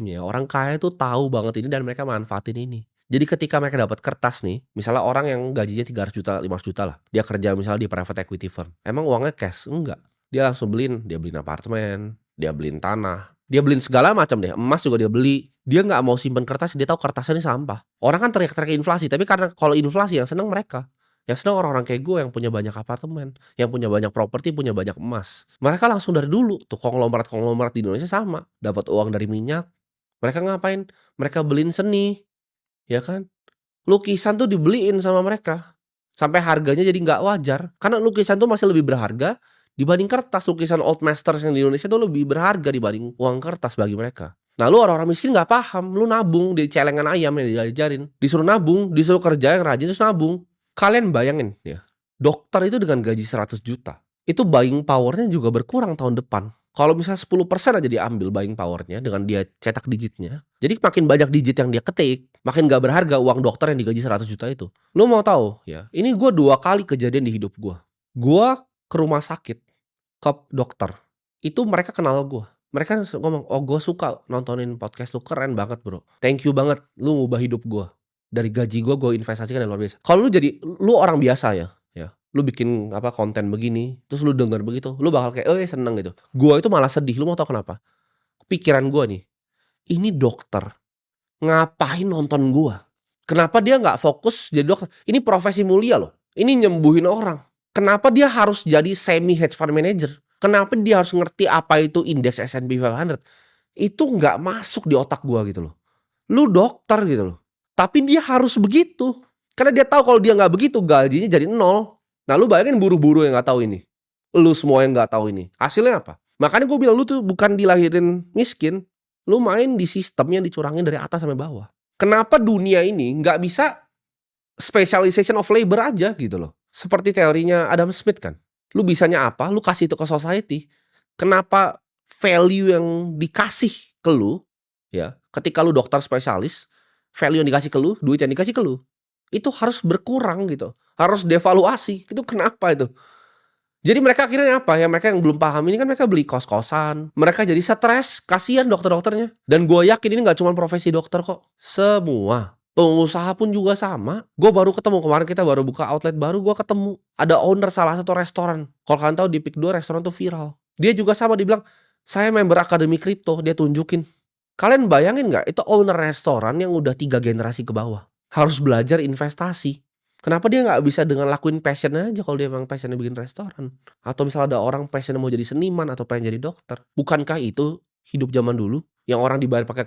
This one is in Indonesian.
scam-nya, orang kaya tuh tahu banget ini dan mereka manfaatin ini. Jadi ketika mereka dapat kertas nih, misalnya orang yang gajinya 300 juta, 500 juta lah, dia kerja misalnya di private equity firm, emang uangnya cash? Enggak. Dia langsung dia beliin apartemen, dia beliin tanah, dia beliin segala macam deh, emas juga dia beli. Dia nggak mau simpen kertas, dia tahu kertasnya ini sampah. Orang kan teriak-teriak inflasi, tapi karena kalau inflasi yang seneng mereka. Yang seneng orang-orang kayak gue yang punya banyak apartemen, yang punya banyak properti, punya banyak emas. Mereka langsung dari dulu tuh konglomerat-konglomerat di Indonesia sama, dapat uang dari minyak. Mereka ngapain? Mereka beliin seni, ya kan? Lukisan tuh dibeliin sama mereka. Sampai harganya jadi nggak wajar. Karena lukisan tuh masih lebih berharga dibanding kertas. Lukisan old masters yang di Indonesia tuh lebih berharga dibanding uang kertas bagi mereka. Nah lu orang-orang miskin nggak paham. Lu nabung di celengan ayam yang diajarin. Disuruh nabung, disuruh kerja yang rajin terus nabung. Kalian bayangin ya, dokter itu dengan gaji 100 juta. Itu buying power-nya juga berkurang tahun depan. Kalau misalnya 10% aja diambil buying power-nya dengan dia cetak digitnya. Jadi makin banyak digit yang dia ketik, makin gak berharga uang dokter yang digaji 100 juta itu. Lu mau tahu ya, ini gue 2 kali kejadian di hidup gue. Gue ke rumah sakit, ke dokter, itu mereka kenal gue. Mereka ngomong, "Oh gue suka nontonin podcast lu, keren banget bro. Thank you banget, lu ngubah hidup gue. Dari gaji gue investasikan yang luar biasa." Kalau lu orang biasa ya, lu bikin konten begini, terus lu denger begitu, lu bakal kayak, seneng gitu. Gua itu malah sedih, lu mau tau kenapa? Pikiran gua nih, ini dokter, ngapain nonton gua? Kenapa dia nggak fokus jadi dokter? Ini profesi mulia loh, ini nyembuhin orang. Kenapa dia harus jadi semi hedge fund manager? Kenapa dia harus ngerti apa itu indeks S&P 500? Itu nggak masuk di otak gua gitu loh. Lu dokter gitu loh, tapi dia harus begitu. Karena dia tahu kalau dia nggak begitu, gajinya jadi nol. Nah lu bayangin buru-buru yang nggak tahu ini, lu semua yang nggak tahu ini, hasilnya apa? Makanya gue bilang lu tuh bukan dilahirin miskin, lu main di sistem yang dicurangin dari atas sampai bawah. Kenapa dunia ini nggak bisa specialization of labor aja gitu loh? Seperti teorinya Adam Smith kan, lu bisanya apa, lu kasih itu ke society. Kenapa value yang dikasih ke lu, ya, ketika lu dokter spesialis, value yang dikasih ke lu, duit yang dikasih ke lu, itu harus berkurang gitu, harus devaluasi. Itu kenapa itu? Jadi mereka akhirnya apa ya, mereka yang belum paham ini kan mereka beli kos-kosan, mereka jadi stres, kasihan dokter-dokternya. Dan gue yakin ini nggak cuma profesi dokter kok, semua pengusaha pun juga sama. Gue baru ketemu kemarin, kita baru buka outlet baru, gue ketemu ada owner salah satu restoran. Kalau kalian tahu di Pick 2 restoran tuh viral. Dia juga sama, dia bilang saya member Akademi Kripto, dia tunjukin. Kalian bayangin nggak, itu owner restoran yang udah 3 generasi ke bawah, harus belajar investasi. Kenapa dia nggak bisa dengan lakuin passion aja kalau dia emang passionnya bikin restoran? Atau misalnya ada orang passionnya mau jadi seniman atau pengen jadi dokter. Bukankah itu hidup zaman dulu yang orang dibayar pakai